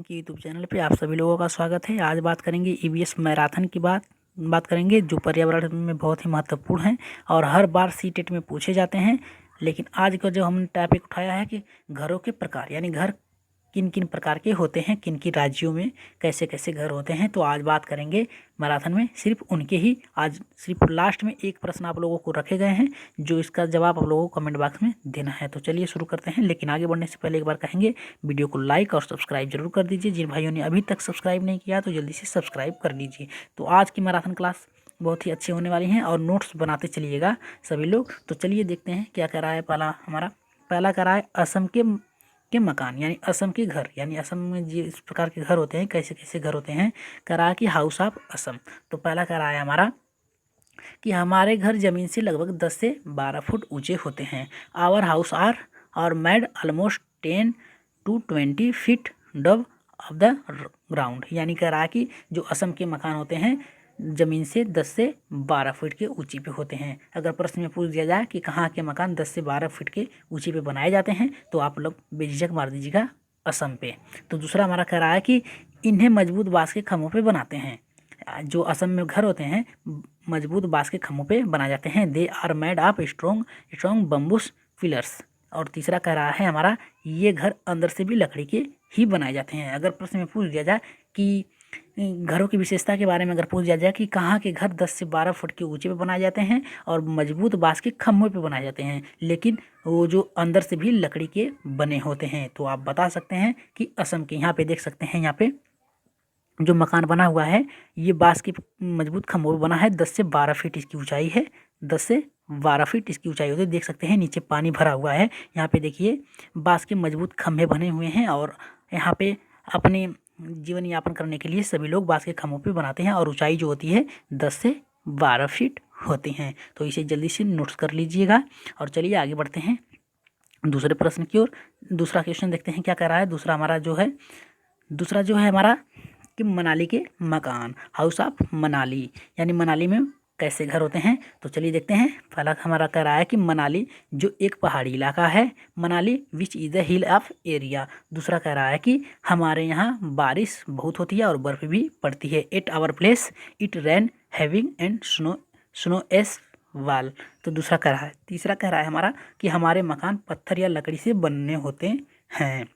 की YouTube channel पे आप सभी लोगों का स्वागत है। आज बात करेंगे ईवीएस मैराथन की बात करेंगे, जो पर्यावरण में बहुत ही महत्वपूर्ण है और हर बार सीटेट में पूछे जाते हैं। लेकिन आज का जो हमने टॉपिक उठाया है कि घरों के प्रकार, यानी घर किन किन प्रकार के होते हैं, किन किन राज्यों में कैसे कैसे घर होते हैं। तो आज बात करेंगे मैराथन में सिर्फ उनके ही। आज सिर्फ लास्ट में एक प्रश्न आप लोगों को रखे गए हैं, जो इसका जवाब आप लोगों को कमेंट बॉक्स में देना है। तो चलिए शुरू करते हैं। लेकिन आगे बढ़ने से पहले एक बार कहेंगे, वीडियो को लाइक और सब्सक्राइब जरूर कर दीजिए। जिन भाइयों ने अभी तक सब्सक्राइब नहीं किया तो जल्दी से सब्सक्राइब कर लीजिए। तो आज की मैराथन क्लास बहुत ही अच्छी होने वाली हैं और नोट्स बनाते चलिएगा सभी लोग। तो चलिए देखते हैं क्या कह रहा है। पहला कह रहा है असम के मकान, यानी असम के घर, यानी असम में जिस प्रकार के घर होते हैं, कैसे कैसे घर होते हैं। कह रहा है कि हाउस ऑफ असम। तो पहला कह रहा है हमारा कि हमारे घर ज़मीन से लगभग 10 से 12 फुट ऊंचे होते हैं। Our house are made almost 10 to 20 feet up off the ground. यानी कह रहा है कि जो असम के मकान होते हैं ज़मीन से 10 से 12 फीट के ऊंची पे होते हैं। अगर प्रश्न में पूछ दिया जाए कि कहाँ के मकान 10 से 12 फीट के ऊंची पे बनाए जाते हैं, तो आप लोग बेझिझक मार दीजिएगा असम पे। तो दूसरा हमारा कह रहा है कि इन्हें मजबूत बांस के खम्भों पे बनाते हैं। जो असम में घर होते हैं मजबूत बांस के खम्भों पे बनाए जाते हैं। They are made of strong bamboos pillars. और तीसरा कह रहा है हमारा, ये घर अंदर से भी लकड़ी के ही बनाए जाते हैं। अगर प्रश्न में पूछ दिया जाए कि घरों की विशेषता के बारे में अगर पूछ दिया जाए कि कहाँ के घर 10 से 12 फुट के ऊंचे पे बनाए जाते हैं और मजबूत बांस के खम्भों पे बनाए जाते हैं, लेकिन वो जो अंदर से भी लकड़ी के बने होते हैं, तो आप बता सकते हैं कि असम के। यहाँ पे देख सकते हैं, यहाँ पे जो मकान बना हुआ है ये बांस की मजबूत खम्भों पे बना है। 10 से 12 फीट इसकी ऊंचाई है। 10 से 12 फीट इसकी ऊंचाई होती है। देख सकते हैं नीचे पानी भरा हुआ है। यहाँ पे देखिए बांस के मजबूत खम्भे बने हुए हैं और यहाँ पे अपने जीवन यापन करने के लिए सभी लोग बांस के खम्भों पे बनाते हैं और ऊंचाई जो होती है 10 से 12 फीट होती हैं। तो इसे जल्दी से नोट्स कर लीजिएगा। और चलिए आगे बढ़ते हैं दूसरे प्रश्न की ओर। दूसरा क्वेश्चन देखते हैं क्या कह रहा है। दूसरा जो है हमारा कि मनाली के मकान, हाउस ऑफ मनाली, यानी मनाली में कैसे घर होते हैं। तो चलिए देखते हैं। पहला हमारा कह रहा है कि मनाली जो एक पहाड़ी इलाका है, Manali which is the hill of area. दूसरा कह रहा है कि हमारे यहाँ बारिश बहुत होती है और बर्फ़ भी पड़ती है। At our place it rain having and snow as well. तो दूसरा कह रहा है। तीसरा कह रहा है हमारा कि हमारे मकान पत्थर या लकड़ी से बने होते हैं।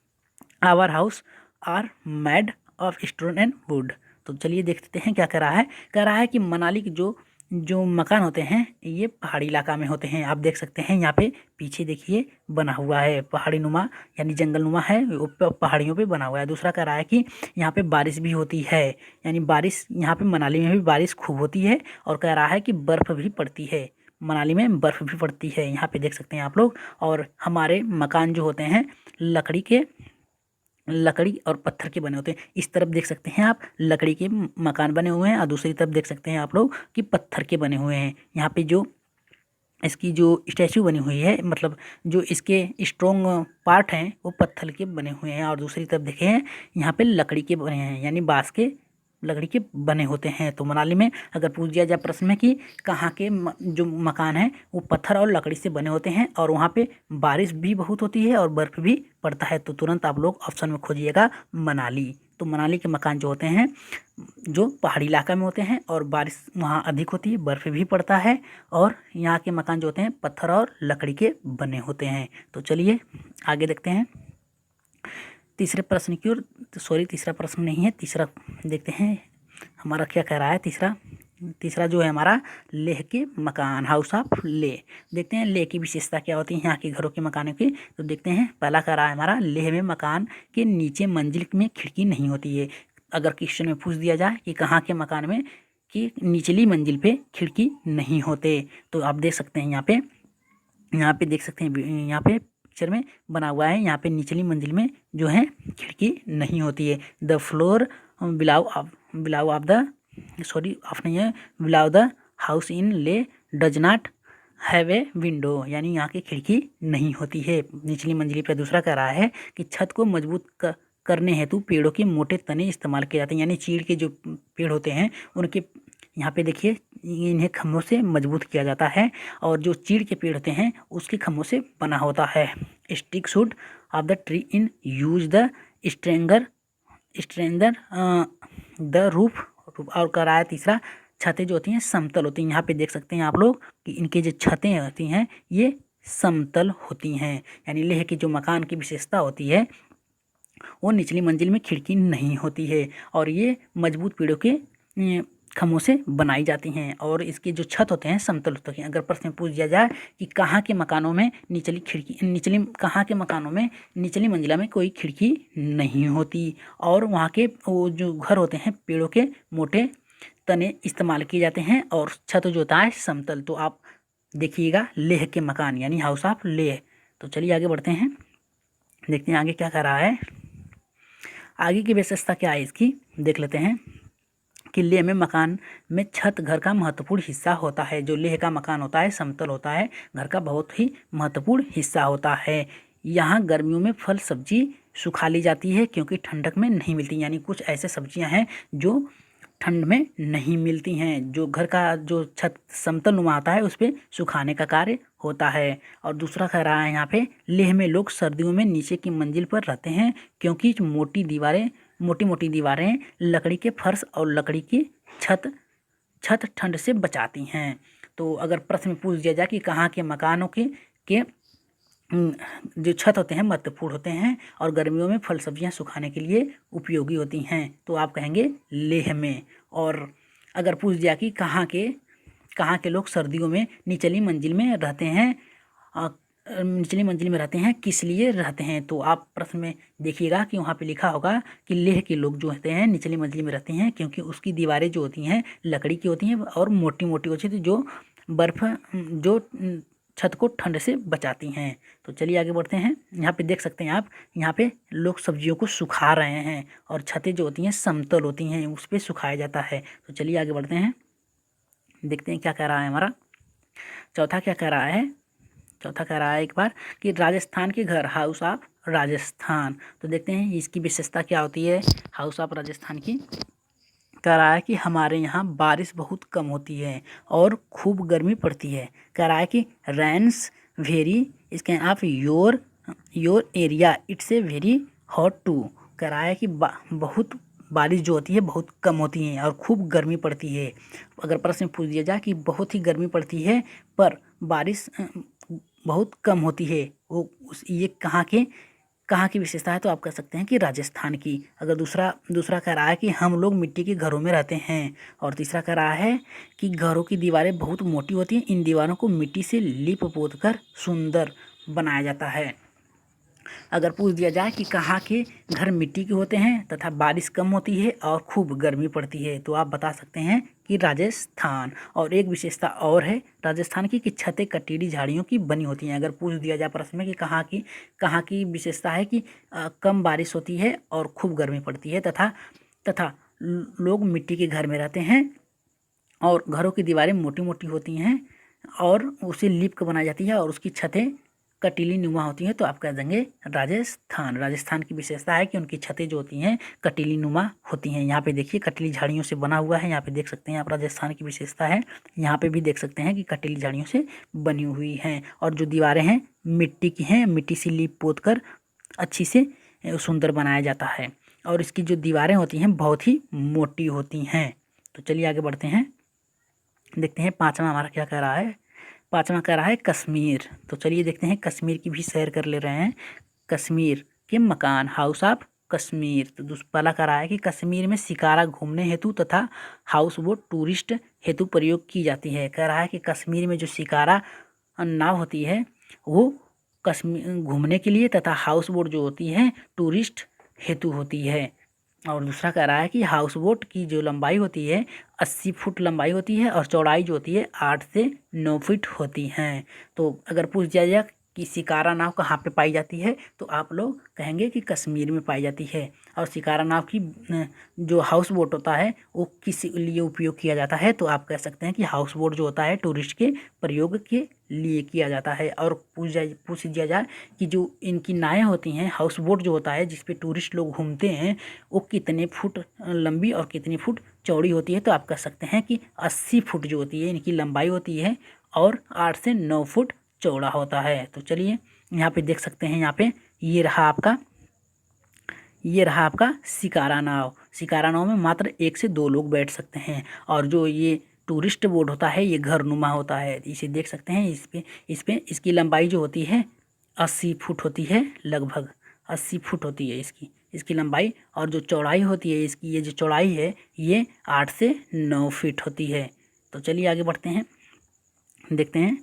Our house are made of stone and wood. तो चलिए देखते हैं क्या कह रहा है कि मनाली के जो मकान होते हैं ये पहाड़ी इलाका में होते हैं। आप देख सकते हैं यहाँ पे पीछे देखिए बना हुआ है पहाड़ी नुमा, यानी जंगल नुमा है, वो पहाड़ियों पे बना हुआ है। दूसरा कह रहा है कि यहाँ पे बारिश भी होती है, यानी बारिश यहाँ पे मनाली में भी बारिश खूब होती है। और कह रहा है कि बर्फ़ भी पड़ती है, मनाली में बर्फ़ भी पड़ती है। यहाँ पे देख सकते हैं आप लोग। और हमारे मकान जो होते हैं लकड़ी और पत्थर के बने होते हैं। इस तरफ देख सकते हैं आप लकड़ी के मकान बने हुए हैं और दूसरी तरफ देख सकते हैं आप लोग कि पत्थर के बने हुए हैं। यहाँ पे जो इसकी जो स्टैचू बनी हुई है, मतलब जो इसके स्ट्रॉन्ग पार्ट हैं वो पत्थर के बने हुए हैं। और दूसरी तरफ देखें यहाँ पे लकड़ी के बने हैं, यानी बांस के लकड़ी के बने होते हैं। तो मनाली में अगर पूछ दिया जाए प्रश्न में कि कहाँ के जो मकान हैं वो पत्थर और लकड़ी से बने होते हैं और वहाँ पे बारिश भी बहुत होती है और बर्फ़ भी पड़ता है, तो तुरंत आप लोग ऑप्शन में खोजिएगा मनाली। तो मनाली के मकान जो होते हैं जो पहाड़ी इलाका में होते हैं और बारिश वहाँ अधिक होती है, बर्फ़ भी पड़ता है, और यहाँ के मकान जो होते हैं पत्थर और लकड़ी के बने होते हैं। तो चलिए आगे देखते हैं तीसरे प्रश्न की ओर। तीसरा प्रश्न नहीं है, तीसरा देखते हैं हमारा क्या कह रहा है। तीसरा जो है हमारा लेह के मकान, हाउस ऑफ लेह। देखते हैं लेह की विशेषता क्या होती है यहाँ के घरों के मकानों की। तो देखते हैं पहला कह रहा है हमारा, लेह में मकान के नीचे मंजिल में खिड़की नहीं होती है। अगर क्वेश्चन में पूछ दिया जाए कि कहाँ के मकान में कि निचली मंजिल पे खिड़की नहीं होते, तो आप देख सकते हैं यहाँ पे देख सकते हैं यहाँ पे पिक्चर में बना हुआ है। यहाँ पे निचली मंजिल में जो है खिड़की नहीं होती है। द फ्लोर बिलाव ऑफ द नहीं है, बिलाव द हाउस इन ले does not have a window, यानी यहाँ की खिड़की नहीं होती है निचली मंजिल पर। दूसरा कह रहा है कि छत को मजबूत करने हेतु पेड़ों के मोटे तने इस्तेमाल किए जाते हैं, यानी चीड़ के जो पेड़ होते हैं उनके यहाँ पे देखिए इन्हें खम्भों से मजबूत किया जाता है। और जो चीड़ के पेड़ होते हैं उसके खम्भों से बना होता है। Stick should of the tree in use the stronger strengthen the roof, और कराया तीसरा छतें जो होती हैं समतल होती हैं। यहाँ पे देख सकते हैं आप लोग कि इनकी जो छतें होती हैं ये समतल होती हैं, यानी लेह की जो मकान की विशेषता होती है वो निचली मंजिल में खिड़की नहीं होती है और ये मजबूत पेड़ों के खम्भों से बनाई जाती हैं और इसके जो छत होते हैं समतल होते हैं। अगर प्रश्न पूछ दिया जाए कि कहाँ के मकानों में कहाँ के मकानों में निचली मंजिला में कोई खिड़की नहीं होती और वहाँ के वो जो घर होते हैं पेड़ों के मोटे तने इस्तेमाल किए जाते हैं और छत जो होता है समतल। तो आप देखिएगा लेह के मकान यानी हाउस ऑफ लेह। तो चलिए आगे बढ़ते हैं, देखते हैं आगे क्या कर रहा है। आगे की विशेषता क्या है इसकी देख लेते हैं कि लेह में मकान में छत घर का महत्वपूर्ण हिस्सा होता है। जो लेह का मकान होता है समतल होता है, घर का बहुत ही महत्वपूर्ण हिस्सा होता है। यहाँ गर्मियों में फल सब्जी सुखा ली जाती है क्योंकि ठंडक में नहीं मिलती, यानी कुछ ऐसे सब्जियां हैं जो ठंड में नहीं मिलती हैं। जो घर का जो छत समतल नुमा आता है उस पर सुखाने का कार्य होता है। और दूसरा कह रहा है यहाँ पे लेह में लोग सर्दियों में नीचे की मंजिल पर रहते हैं क्योंकि मोटी मोटी दीवारें लकड़ी के फर्श और लकड़ी की छत ठंड से बचाती हैं। तो अगर प्रश्न पूछ दिया जाए कि कहाँ के मकानों के जो छत होते हैं महत्वपूर्ण होते हैं और गर्मियों में फल सब्जियां सुखाने के लिए उपयोगी होती हैं, तो आप कहेंगे लेह में। और अगर पूछ दिया कि कहाँ के लोग सर्दियों में निचली मंजिल में रहते हैं, निचली मंजिल में रहते हैं किस लिए रहते हैं, तो आप प्रश्न में देखिएगा कि वहाँ पे लिखा होगा कि लेह के लोग जो होते हैं निचली मंजिल में रहते हैं क्योंकि उसकी दीवारें जो होती हैं लकड़ी की होती हैं और मोटी मोटी होती है जो बर्फ़ जो छत को ठंड से बचाती हैं। तो चलिए आगे बढ़ते हैं। यहाँ पे देख सकते हैं आप, यहाँ पे लोग सब्जियों को सुखा रहे हैं और छतें जो होती हैं समतल होती हैं, उस पर सुखाया जाता है। तो चलिए आगे बढ़ते हैं, देखते हैं क्या कह रहा है हमारा चौथा क्या कह रहा है। चौथा कह रहा है एक बार कि राजस्थान के घर हाउस ऑफ राजस्थान। तो देखते हैं इसकी विशेषता क्या होती है हाउस ऑफ राजस्थान की। कह रहा है कि हमारे यहाँ बारिश बहुत कम होती है और खूब गर्मी पड़ती है। कह रहा है कि रेन्स वेरी इसके आप your area it's a very hot too. कह रहा है कि बहुत बारिश जो होती है बहुत कम होती है और खूब गर्मी पड़ती है। अगर प्रश्न पूछ दिया जाए कि बहुत ही गर्मी पड़ती है पर बारिश बहुत कम होती है, वो ये कहाँ की विशेषता है, तो आप कह सकते हैं कि राजस्थान की। अगर दूसरा कह रहा है कि हम लोग मिट्टी के घरों में रहते हैं और तीसरा कह रहा है कि घरों की दीवारें बहुत मोटी होती हैं, इन दीवारों को मिट्टी से लीप पोत कर सुंदर बनाया जाता है। अगर पूछ दिया जाए कि कहाँ के घर मिट्टी के होते हैं तथा बारिश कम होती है और खूब गर्मी पड़ती है, तो आप बता सकते हैं कि राजस्थान। और एक विशेषता और है राजस्थान की कि छतें कटीली झाड़ियों की बनी होती हैं। अगर पूछ दिया जाए प्रश्न में कि कहाँ की विशेषता है कि कम बारिश होती है और खूब गर्मी पड़ती है तथा लोग मिट्टी के घर में रहते हैं और घरों की दीवारें मोटी मोटी होती हैं और उसे लीप कर बनाई जाती है और उसकी छतें कटीली नुमा होती हैं, तो आप कह देंगे राजस्थान की विशेषता है कि उनकी छतें जो होती हैं कटीली नुमा होती हैं। यहाँ पे देखिए कटीली झाड़ियों से बना हुआ है, यहाँ पे देख सकते हैं आप राजस्थान की विशेषता है। यहाँ पे भी देख सकते हैं कि कटीली झाड़ियों से बनी हुई हैं और जो दीवारें हैं मिट्टी की हैं, मिट्टी से लीप पोत कर अच्छी से सुंदर बनाया जाता है और इसकी जो दीवारें होती हैं बहुत ही मोटी होती हैं। तो चलिए आगे बढ़ते हैं, देखते हैं पाँचवा हमारा क्या कह रहा है। पाँचवा कह रहा है कश्मीर। तो चलिए देखते हैं कश्मीर की भी सैर कर ले रहे हैं। कश्मीर के मकान हाउस ऑफ कश्मीर। तो पहला कह रहा है कि कश्मीर में शिकारा घूमने हेतु तथा हाउस बोट टूरिस्ट हेतु प्रयोग की जाती है। कह रहा है कि कश्मीर में जो शिकारा नाव होती है वो कश्मीर घूमने के लिए तथा हाउस बोट जो होती है टूरिस्ट हेतु होती है। और दूसरा कह रहा है कि हाउस बोट की जो लंबाई होती है 80 फुट लंबाई होती है और चौड़ाई जो होती है 8 से 9 फीट होती हैं। तो अगर पूछ दिया जाए कि शिकारा नाव कहाँ पे पाई जाती है, तो आप लोग कहेंगे कि कश्मीर में पाई जाती है। और शिकारा नाव की जो हाउस बोट होता है वो किस लिए उपयोग किया जाता है, तो आप कह सकते हैं कि हाउस बोट जो होता है टूरिस्ट के प्रयोग के लिए किया जाता है। और पूछ दिया जाए कि जो इनकी नावें होती हैं हाउस बोट जो होता है जिस पे टूरिस्ट लोग घूमते हैं वो कितने फुट लंबी और कितने फुट चौड़ी होती है, तो आप कह सकते हैं कि 80 फुट जो होती है इनकी लंबाई होती है और 8 से 9 फुट चौड़ा होता है। तो चलिए यहाँ पे देख सकते हैं, यहाँ पे ये रहा आपका ये रहा आपका शिकारा नाव। शिकारा नाव में मात्र 1 से 2 लोग बैठ सकते हैं। और जो ये टूरिस्ट बोट होता है ये घरनुमा होता है, इसे देख सकते हैं। इस पे इसकी लंबाई जो होती है 80 फुट होती है, लगभग 80 फुट होती है इसकी लंबाई। और जो चौड़ाई होती है इसकी, ये जो चौड़ाई है ये 8 से 9 फीट होती है। तो चलिए आगे बढ़ते हैं, देखते हैं।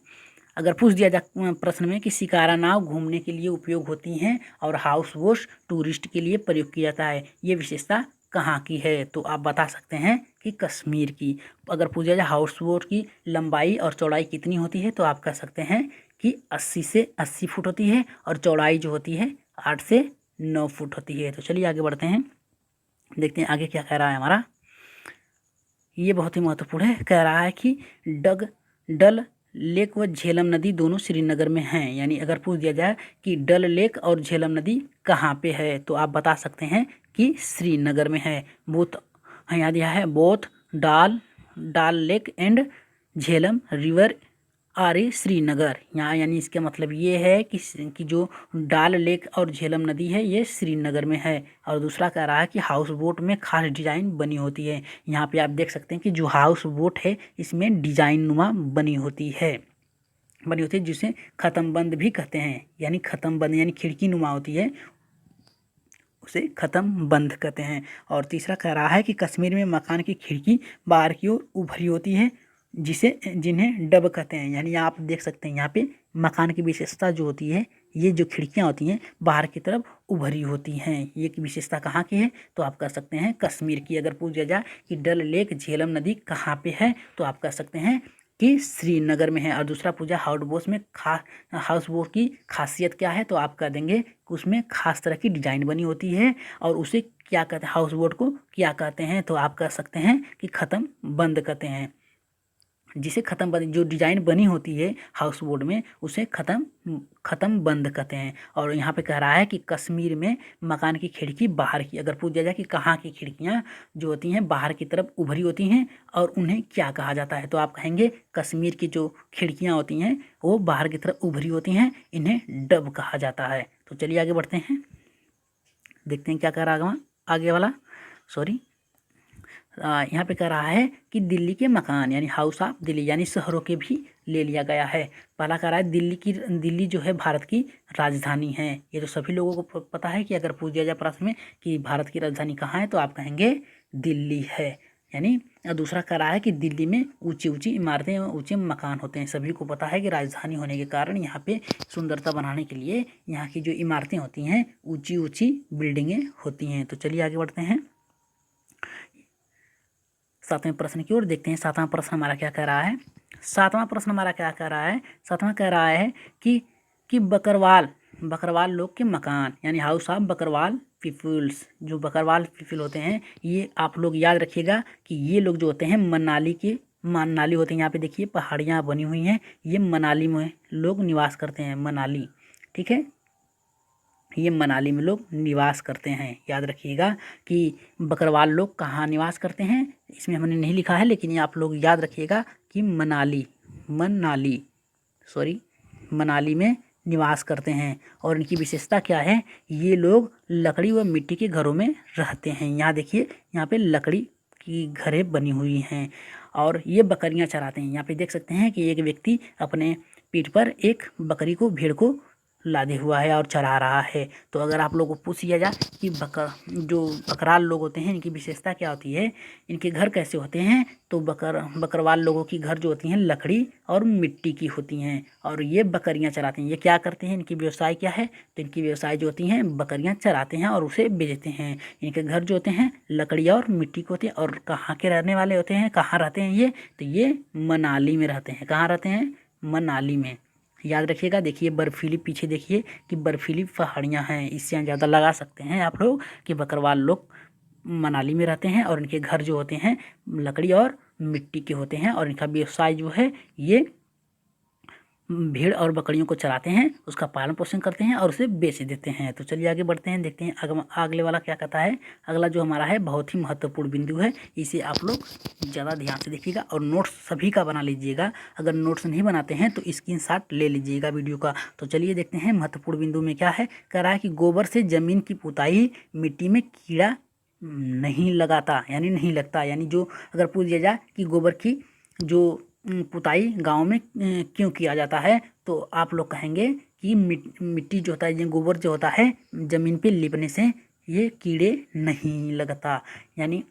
अगर पूछ दिया जाए प्रश्न में कि शिकारा नाव घूमने के लिए उपयोग होती हैं और हाउस बोट टूरिस्ट के लिए प्रयोग किया जाता है, ये विशेषता कहाँ की है, तो आप बता सकते हैं कि कश्मीर की। अगर पूछा जाए हाउस बोट की लंबाई और चौड़ाई कितनी होती है, तो आप कह सकते हैं कि 80 से 80 फुट होती है और चौड़ाई जो होती है 8 से 9 फुट होती है। तो चलिए आगे बढ़ते हैं, देखते हैं आगे क्या कह रहा है हमारा। ये बहुत ही महत्वपूर्ण है, कह रहा है कि डल लेक व झेलम नदी दोनों श्रीनगर में हैं। यानी अगर पूछ दिया जाए कि डल लेक और झेलम नदी कहाँ पे है, तो आप बता सकते हैं कि श्रीनगर में है। बोथ यहाँ दिया है, both Dal lake and Jhelum river are a Srinagar. यहाँ यानी इसका मतलब ये है कि जो डाल लेक और झेलम नदी है ये श्रीनगर में है। और दूसरा कह रहा है कि हाउस बोट में खास डिजाइन बनी होती है। यहाँ पे आप देख सकते हैं कि जो हाउस बोट है इसमें डिजाइन नुमा बनी होती है, जिसे ख़त्म बंद भी कहते हैं। यानी ख़त्म बंद यानी खिड़की नुमा होती है, उसे ख़त्म बंद कहते हैं। और तीसरा कह रहा है कि कश्मीर में मकान की खिड़की बाहर की ओर उभरी होती है, जिन्हें डब कहते हैं। यानी आप देख सकते हैं यहाँ पे मकान की विशेषता जो होती है, ये जो खिड़कियाँ होती हैं बाहर की तरफ उभरी होती हैं। ये विशेषता कहाँ की है, तो आप कह सकते हैं कश्मीर की। अगर पूछ दिया जाए कि डल लेक झेलम नदी कहाँ पे है, तो आप कह सकते हैं कि श्रीनगर में है। और दूसरा पूछा हाउस बोट की खासियत क्या है, तो आप कह देंगे कि उसमें खास तरह की डिजाइन बनी होती है। और उसे क्या कहते हैं, हाउस बोट को क्या कहते हैं, तो आप कह सकते हैं कि ख़त्म बंद कहते हैं। जिसे ख़त्म बंद, जो डिजाइन बनी होती है हाउस बोट में उसे ख़त्म बंद कहते हैं। और यहाँ पे कह रहा है कि कश्मीर में मकान की खिड़की बाहर की, अगर पूछ दिया जाए कि कहाँ की खिड़कियाँ जो होती हैं बाहर की तरफ उभरी होती हैं और उन्हें क्या कहा जाता है, तो आप कहेंगे कश्मीर की जो खिड़कियाँ होती हैं वो बाहर की तरफ उभरी होती हैं, इन्हें डब कहा जाता है। तो चलिए आगे बढ़ते हैं, देखते हैं क्या कह रहा है आगे वाला। यहाँ पे कह रहा है कि दिल्ली के मकान यानी हाउस ऑफ दिल्ली यानी शहरों के भी ले लिया गया है। पहला कह रहा है दिल्ली जो है भारत की राजधानी है। ये तो सभी लोगों को पता है कि अगर पूछ दिया जाए प्रश्न में कि भारत की राजधानी कहाँ है, तो आप कहेंगे दिल्ली है। यानी दूसरा कह रहा है कि दिल्ली में ऊंची ऊंची इमारतें ऊंचे मकान होते हैं। सभी को पता है कि राजधानी होने के कारण यहाँ पे सुंदरता बनाने के लिए यहाँ की जो इमारतें होती हैं ऊंची ऊंची बिल्डिंगें होती हैं। तो चलिए आगे बढ़ते हैं 7वें प्रश्न की ओर, देखते हैं 7वां प्रश्न हमारा क्या कह रहा है। 7वां प्रश्न हमारा क्या कह रहा है, 7वां कह रहा है कि बकरवाल लोग के मकान यानी हाउस ऑफ बकरवाल पीपल्स। जो बकरवाल पीपल होते हैं ये आप लोग याद रखिएगा कि ये लोग जो होते हैं मनाली होते हैं। यहाँ पे देखिए पहाड़ियाँ बनी हुई हैं, ये मनाली में लोग निवास करते हैं, मनाली, ठीक है। ये मनाली में लोग निवास करते हैं। याद रखिएगा कि बकरवाल लोग कहाँ निवास करते हैं, इसमें हमने नहीं लिखा है, लेकिन ये आप लोग याद रखिएगा कि मनाली में निवास करते हैं। और इनकी विशेषता क्या है, ये लोग लकड़ी व मिट्टी के घरों में रहते हैं। यहाँ देखिए यहाँ पे लकड़ी की घरें बनी हुई हैं और ये बकरियाँ चराते हैं। यहाँ पे देख सकते हैं कि एक व्यक्ति अपने पीठ पर एक बकरी को, भेड़ को लादे हुआ है और चरा रहा है। तो अगर आप लोगों को पूछ लिया जाए कि जो बकराल लोग होते हैं इनकी विशेषता क्या होती है, इनके घर कैसे होते हैं, तो बकरवाल लोगों की घर जो होती हैं लकड़ी और मिट्टी की होती हैं और ये बकरियां चराते हैं। ये क्या करते हैं, इनकी व्यवसाय क्या है, तो इनकी व्यवसाय जो होती हैं बकरियां चराते हैं और उसे बेचते हैं। इनके घर जो होते हैं लकड़ी और मिट्टी के होते हैं। और कहाँ के रहने वाले होते हैं, कहाँ रहते हैं ये, तो ये मनाली में रहते हैं। कहाँ रहते हैं, मनाली में। याद रखिएगा, देखिए बर्फीली, पीछे देखिए कि बर्फीली पहाड़ियाँ हैं। इससे ज़्यादा लगा सकते हैं आप लोग कि बकरवाल लोग मनाली में रहते हैं और इनके घर जो होते हैं लकड़ी और मिट्टी के होते हैं और इनका व्यवसाय जो है ये भेड़ और बकरियों को चराते हैं, उसका पालन पोषण करते हैं और उसे बेच देते हैं। तो चलिए आगे बढ़ते हैं, देखते हैं अगले वाला क्या कहता है। अगला जो हमारा है बहुत ही महत्वपूर्ण बिंदु है, इसे आप लोग ज़्यादा ध्यान से देखिएगा और नोट्स सभी का बना लीजिएगा। अगर नोट्स नहीं बनाते हैं तो स्क्रीनशॉट ले लीजिएगा वीडियो का। तो चलिए देखते हैं महत्वपूर्ण बिंदु में क्या है। कह रहा है कि गोबर से ज़मीन की पुताई मिट्टी में कीड़ा नहीं लगाता, यानी नहीं लगता। यानी जो अगर पूछ दिया जाए कि गोबर की जो पुताई गांव में क्यों किया जाता है, तो आप लोग कहेंगे कि मिट्टी जो होता है, ये गोबर जो होता है ज़मीन पे लिपने से ये कीड़े नहीं लगता। यानी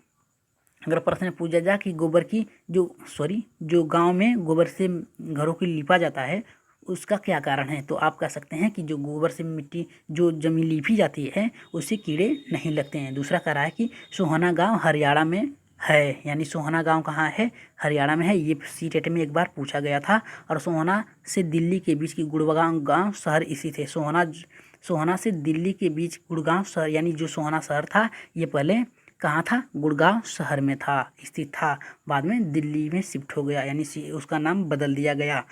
अगर प्रश्न पूछा जाए कि गोबर की जो गांव में गोबर से घरों की लिपा जाता है उसका क्या कारण है, तो आप कह सकते हैं कि जो गोबर से मिट्टी जो जमीन लीपी जाती है उससे कीड़े नहीं लगते हैं। दूसरा कह रहा है कि सोहना गांव हरियाणा में है, यानी सोहना गांव कहाँ है, हरियाणा में है। ये सीटेट में एक बार पूछा गया था। और सोहना से दिल्ली के बीच की गुड़गांव गांव शहर इसी थे। सोहना से दिल्ली के बीच गुड़गांव शहर, यानी जो सोहना शहर था ये पहले कहाँ था, गुड़गांव शहर में था, स्थित था। बाद में दिल्ली में शिफ्ट हो गया, यानी उसका नाम बदल दिया गया।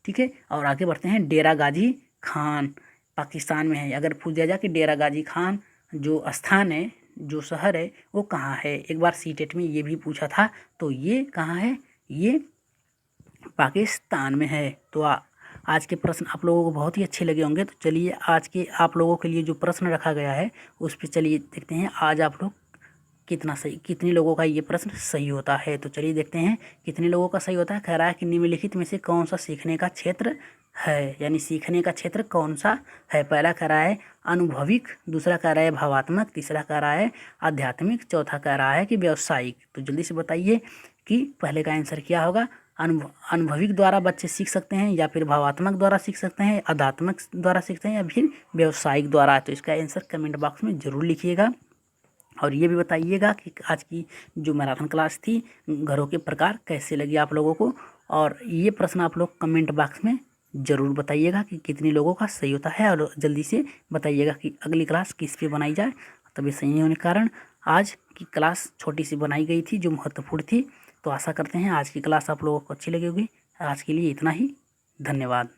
ठीक है, और आगे बढ़ते हैं। डेरा गाजी खान पाकिस्तान में है। अगर पूछ दिया जाए कि डेरा गाजी खान जो स्थान है, जो शहर है, वो कहाँ है, एक बार सीटेट में ये भी पूछा था। तो ये कहाँ है, ये पाकिस्तान में है। तो आज के प्रश्न आप लोगों को बहुत ही अच्छे लगे होंगे। तो चलिए आज के आप लोगों के लिए जो प्रश्न रखा गया है उस पर चलिए देखते हैं आज आप लोग कितने लोगों का ये प्रश्न सही होता है। तो चलिए देखते हैं कितने लोगों का सही होता है। कह रहा है कि निम्नलिखित में से कौन सा सीखने का क्षेत्र है, यानी सीखने का क्षेत्र कौन सा है। पहला कह रहा है अनुभविक, दूसरा कह रहा है भावात्मक, तीसरा कह रहा है आध्यात्मिक, चौथा कह रहा है कि व्यावसायिक। तो जल्दी से बताइए कि पहले का आंसर क्या होगा। अनुभविक द्वारा बच्चे सीख सकते हैं, या फिर भावात्मक द्वारा सीख सकते हैं, आध्यात्मिक द्वारा सीखते हैं, या फिर व्यावसायिक द्वारा। तो इसका आंसर कमेंट बॉक्स में ज़रूर लिखिएगा। और ये भी बताइएगा कि आज की जो मैराथन क्लास थी घरों के प्रकार कैसे लगी आप लोगों को। और ये प्रश्न आप लोग कमेंट बॉक्स में ज़रूर बताइएगा कि कितने लोगों का सही होता है। और जल्दी से बताइएगा कि अगली क्लास किस पे बनाई जाए। तभी सही होने के कारण आज की क्लास छोटी सी बनाई गई थी जो महत्वपूर्ण थी। तो आशा करते हैं आज की क्लास आप लोगों को अच्छी लगी होगी। आज के लिए इतना ही, धन्यवाद।